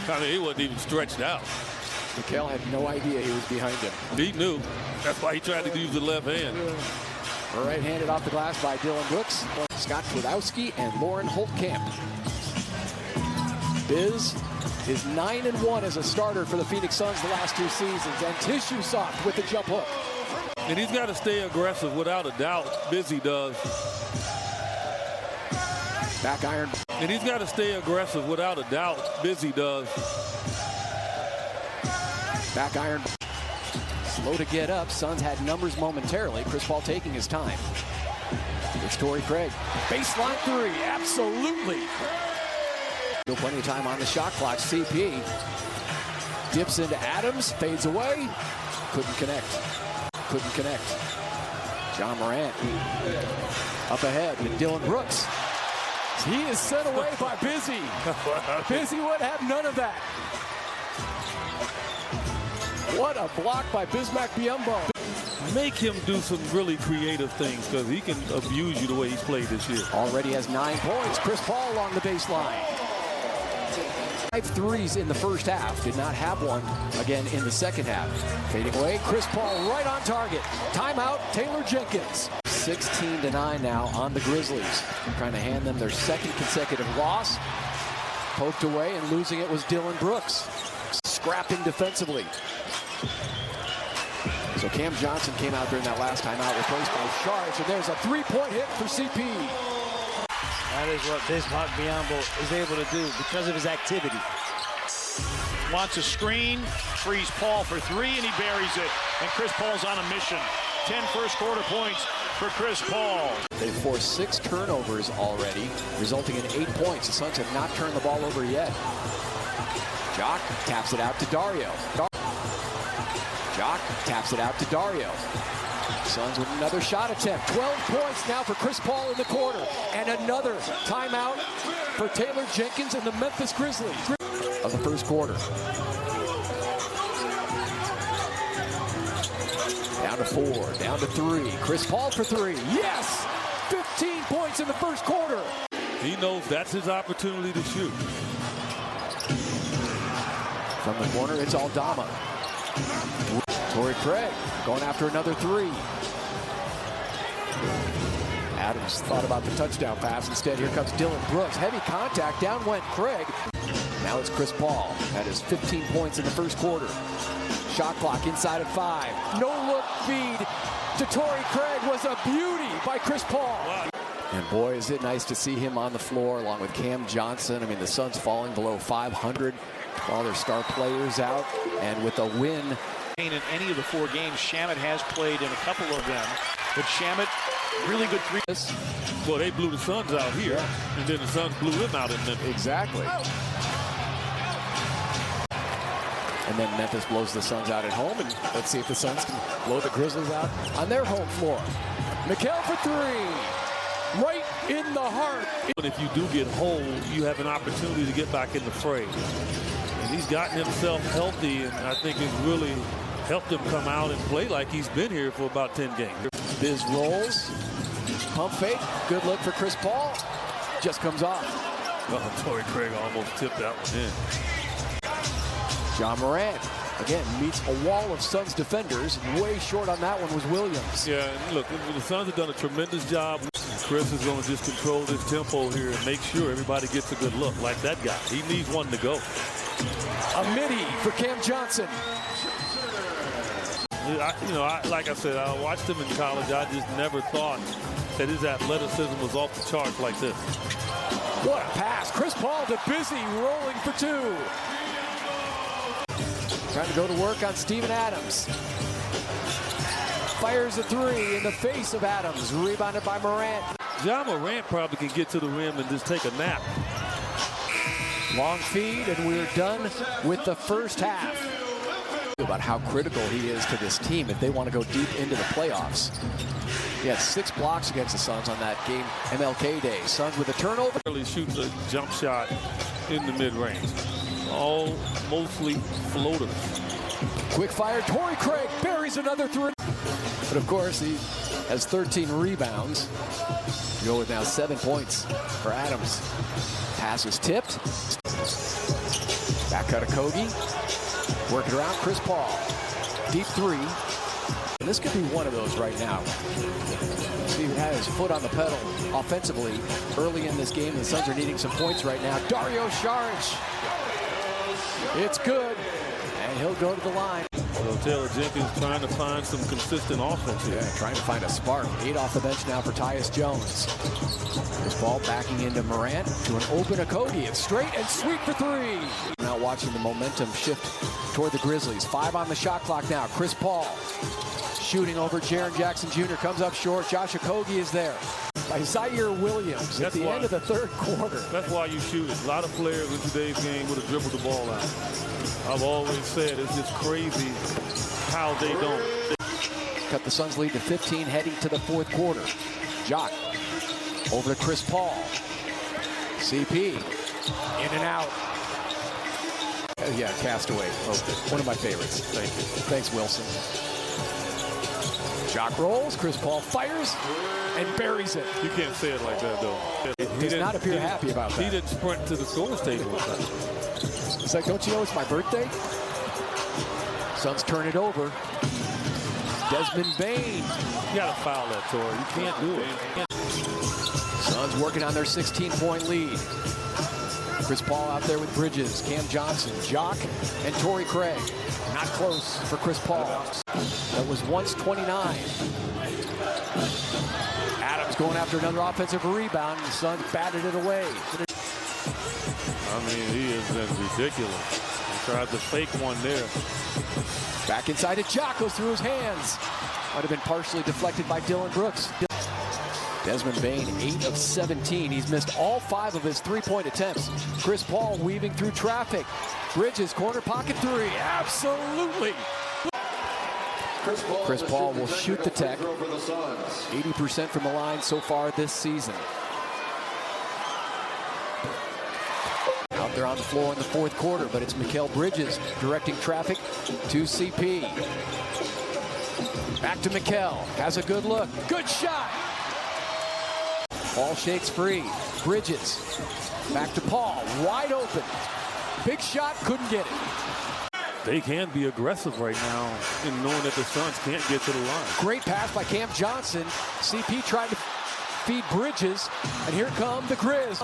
I mean, he wasn't even stretched out. Mikal had no idea he was behind him. He knew. That's why he tried to use the left hand. Right-handed off the glass by Dillon Brooks, Scott Twardowski, and Lauren Holtkamp. Biz is 9-1 as a starter for the Phoenix Suns the last 2 seasons, and tissue soft with the jump hook. And he's got to stay aggressive without a doubt. Busy does. Back iron. And he's got to stay aggressive without a doubt. Busy does. Back iron. Slow to get up. Suns had numbers momentarily. Chris Paul taking his time. It's Torrey Craig. Baseline 3. Absolutely. Still plenty of time on the shot clock. CP dips into Adams. Fades away. Couldn't connect. Couldn't connect. John Morant up ahead with Dillon Brooks. He is sent away by Busy. Busy would have none of that. What a block by Bismack Biyombo. Make him do some really creative things because he can abuse you the way he's played this year. Already has 9 points. Chris Paul along the baseline. 5 threes in the first half. Did not have one again in the second half. Fading away. Chris Paul right on target. Timeout. Taylor Jenkins. 16-9 now on the Grizzlies. Trying to hand them their second consecutive loss. Poked away and losing it was Dillon Brooks. Scrapping defensively. So Cam Johnson came out during that last timeout, replaced by Sharge, and there's a 3-point hit for CP. That is what Bismack Biyombo is able to do because of his activity. Wants a screen, frees Paul for 3, and he buries it. And Chris Paul's on a mission. 10 first-quarter points for Chris Paul. They've forced 6 turnovers already, resulting in 8 points. The Suns have not turned the ball over yet. Jock taps it out to Dario. Jock taps it out to Dario. Suns with another shot attempt. 12 points now for Chris Paul in the quarter. And another timeout for Taylor Jenkins and the Memphis Grizzlies of the first quarter. Down to 4, down to 3. Chris Paul for 3. Yes! 15 points in the first quarter. He knows that's his opportunity to shoot. From the corner, it's Aldama. Torrey Craig going after another 3. Adams thought about the touchdown pass. Instead, here comes Dillon Brooks. Heavy contact. Down went Craig. Now it's Chris Paul. That is 15 points in the first quarter. Shot clock inside of 5. No-look feed to Torrey Craig was a beauty by Chris Paul. Wow. And boy, is it nice to see him on the floor along with Cam Johnson. I mean, the Suns falling below 500. All their star players out. And with a win. In any of the 4 games, Shamet has played in a couple of them. But Shamet, really good 3. Well, they blew the Suns out here. Yeah. And then the Suns blew him out in Memphis. Exactly. And then Memphis blows the Suns out at home, and let's see if the Suns can blow the Grizzlies out on their home floor. Mikal for 3, right in the heart. But if you do get whole, you have an opportunity to get back in the fray. And he's gotten himself healthy, and I think it's really helped him come out and play like he's been here for about 10 games. Biz rolls, pump fake, good look for Chris Paul, just comes off. Torrey Craig almost tipped that one in. John Morant, again, meets a wall of Suns defenders. Way short on that one was Williams. Yeah, and look, the Suns have done a tremendous job. Chris is going to just control this tempo here and make sure everybody gets a good look, like that guy. He needs one to go. A midi for Cam Johnson. Like I said, I watched him in college. I just never thought that his athleticism was off the charts like this. What a pass. Chris Paul to Busy, rolling for 2. Trying to go to work on Steven Adams. Fires a 3 in the face of Adams. Rebounded by Morant. John Morant probably can get to the rim and just take a nap. Long feed, and we're done with the first half. About how critical he is to this team if they want to go deep into the playoffs. He had 6 blocks against the Suns on that game, MLK Day. Suns with a turnover. He shoots a jump shot in the mid-range. All mostly floaters. Quick fire, Torrey Craig buries another 3. But of course, he has 13 rebounds. Go with now 7 points for Adams. Pass is tipped. Back cut of Kogi. Working around Chris Paul. Deep three. And this could be one of those right now. Steve had his foot on the pedal offensively early in this game. The Suns are needing some points right now. Dario Saric. It's good. And he'll go to the line. So Taylor Jenkins trying to find some consistent offense here. Yeah, trying to find a spark. 8 off the bench now for Tyus Jones. Chris Paul backing into Morant to an open Okogie. It's straight and sweet for 3. Now watching the momentum shift toward the Grizzlies. 5 on the shot clock now. Chris Paul shooting over Jaren Jackson Jr. Comes up short. Josh Okogie is there by Zaire Williams at the end of the third quarter. That's why you shoot it. A lot of players in today's game would have dribbled the ball out. I've always said it's just crazy how they don't. Cut the Suns lead to 15 heading to the fourth quarter. Jock over to Chris Paul. CP in and out. Yeah, Castaway. One of my favorites. Thank you. Thanks, Wilson. Jock rolls. Chris Paul fires and buries it. You can't say it like that, though. He does not appear happy about that. He didn't sprint to the scorer's table. It's like, don't you know it's my birthday? Suns turn it over. Desmond Bane. You got to foul that, Torrey. You can't do it. Suns working on their 16-point lead. Chris Paul out there with Bridges, Cam Johnson, Jock, and Torrey Craig. Not close for Chris Paul. That was once 29. Adams going after another offensive rebound. The Suns batted it away. I mean, he has been ridiculous. He tried to fake one there. Back inside to Jock, goes through his hands. Might have been partially deflected by Dylan Brooks. Desmond Bane, 8 of 17. He's missed all 5 of his three-point attempts. Chris Paul weaving through traffic. Bridges, corner pocket 3. Absolutely. Chris Paul will shoot the tech. 80% from the line so far this season. Out there on the floor in the fourth quarter, but it's Mikal Bridges directing traffic to CP. Back to Mikal. Has a good look. Good shot. Paul shakes free. Bridges. Back to Paul. Wide open. Big shot. Couldn't get it. They can be aggressive right now in knowing that the Suns can't get to the line. Great pass by Cam Johnson. CP tried to feed Bridges. And here come the Grizz.